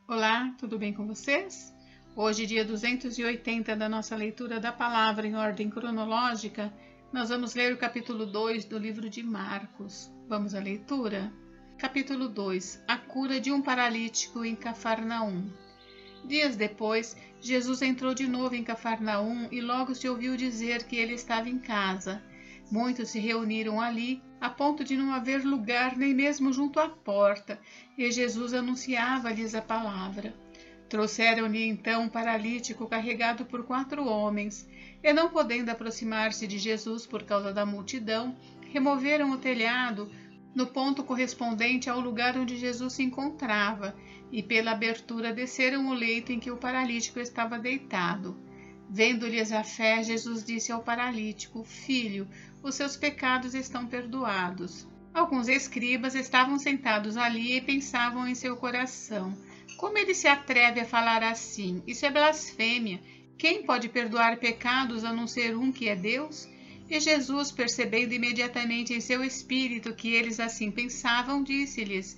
Olá, tudo bem com vocês? Hoje, dia 280 da nossa leitura da palavra em ordem cronológica, nós vamos ler o capítulo 2 do livro de Marcos. Vamos à leitura? Capítulo 2. A cura de um paralítico em Cafarnaum. Dias depois, Jesus entrou de novo em Cafarnaum e logo se ouviu dizer que ele estava em casa. Muitos se reuniram ali, a ponto de não haver lugar nem mesmo junto à porta, e Jesus anunciava-lhes a palavra. Trouxeram-lhe então um paralítico carregado por 4 homens, e não podendo aproximar-se de Jesus por causa da multidão, removeram o telhado no ponto correspondente ao lugar onde Jesus se encontrava, e pela abertura desceram o leito em que o paralítico estava deitado. Vendo-lhes a fé, Jesus disse ao paralítico: Filho, os seus pecados estão perdoados. Alguns escribas estavam sentados ali e pensavam em seu coração: como ele se atreve a falar assim? Isso é blasfêmia. Quem pode perdoar pecados a não ser um que é Deus? E Jesus, percebendo imediatamente em seu espírito que eles assim pensavam, disse-lhes: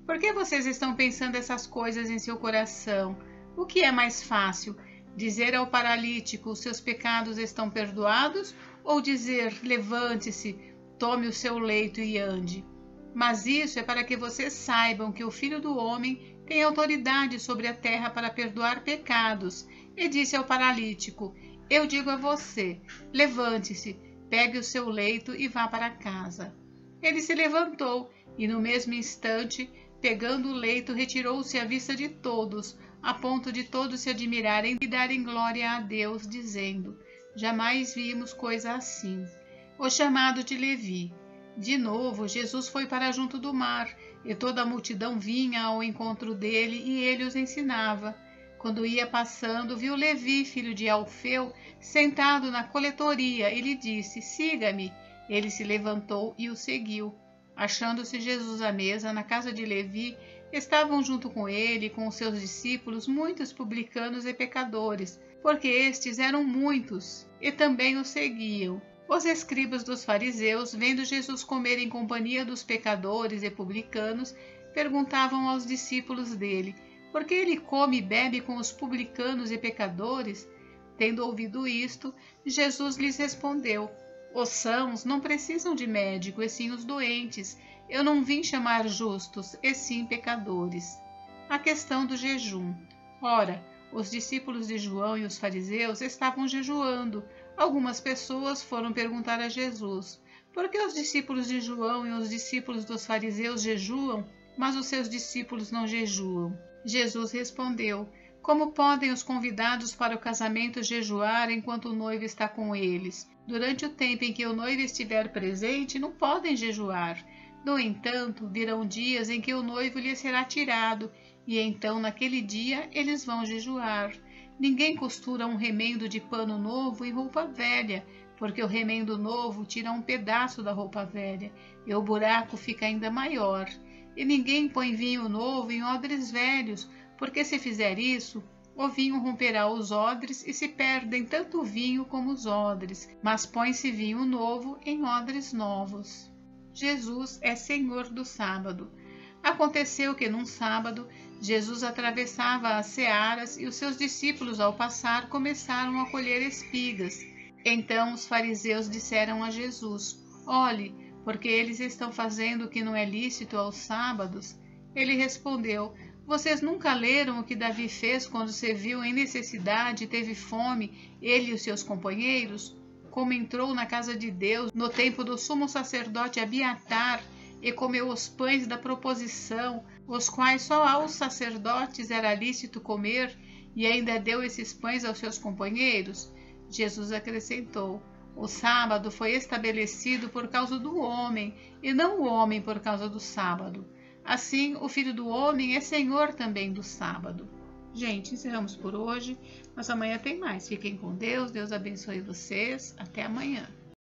Por que vocês estão pensando essas coisas em seu coração? O que é mais fácil? Dizer ao paralítico: os seus pecados estão perdoados, ou dizer: levante-se, tome o seu leito e ande? Mas isso é para que vocês saibam que o Filho do Homem tem autoridade sobre a terra para perdoar pecados. E disse ao paralítico: eu digo a você, levante-se, pegue o seu leito e vá para casa. Ele se levantou e no mesmo instante, pegando o leito, retirou-se à vista de todos, a ponto de todos se admirarem e darem glória a Deus, dizendo: jamais vimos coisa assim. O chamado de Levi. De novo, Jesus foi para junto do mar, e toda a multidão vinha ao encontro dele, e ele os ensinava. Quando ia passando, viu Levi, filho de Alfeu, sentado na coletoria, e lhe disse: siga-me. Ele se levantou e o seguiu. Achando-se Jesus à mesa, na casa de Levi, estavam junto com ele e com os seus discípulos muitos publicanos e pecadores, porque estes eram muitos, e também o seguiam. Os escribas dos fariseus, vendo Jesus comer em companhia dos pecadores e publicanos, perguntavam aos discípulos dele: por que ele come e bebe com os publicanos e pecadores? Tendo ouvido isto, Jesus lhes respondeu: os sãos não precisam de médico, e sim os doentes. Eu não vim chamar justos, e sim pecadores. A questão do jejum. Ora, os discípulos de João e os fariseus estavam jejuando. Algumas pessoas foram perguntar a Jesus: por que os discípulos de João e os discípulos dos fariseus jejuam, mas os seus discípulos não jejuam? Jesus respondeu: como podem os convidados para o casamento jejuar enquanto o noivo está com eles? Durante o tempo em que o noivo estiver presente, não podem jejuar. No entanto, virão dias em que o noivo lhe será tirado, e então naquele dia eles vão jejuar. Ninguém costura um remendo de pano novo em roupa velha, porque o remendo novo tira um pedaço da roupa velha, e o buraco fica ainda maior. E ninguém põe vinho novo em odres velhos, porque se fizer isso, o vinho romperá os odres e se perdem tanto o vinho como os odres, mas põe-se vinho novo em odres novos. Jesus é Senhor do sábado. Aconteceu que num sábado, Jesus atravessava as searas e os seus discípulos, ao passar, começaram a colher espigas. Então os fariseus disseram a Jesus: olhe, porque eles estão fazendo o que não é lícito aos sábados. Ele respondeu: vocês nunca leram o que Davi fez quando se viu em necessidade e teve fome, ele e os seus companheiros? Como entrou na casa de Deus no tempo do sumo sacerdote Abiatar e comeu os pães da proposição, os quais só aos sacerdotes era lícito comer, e ainda deu esses pães aos seus companheiros? Jesus acrescentou: o sábado foi estabelecido por causa do homem, e não o homem por causa do sábado. Assim, o Filho do Homem é Senhor também do sábado. Gente, encerramos por hoje, mas amanhã tem mais. Fiquem com Deus, Deus abençoe vocês. Até amanhã.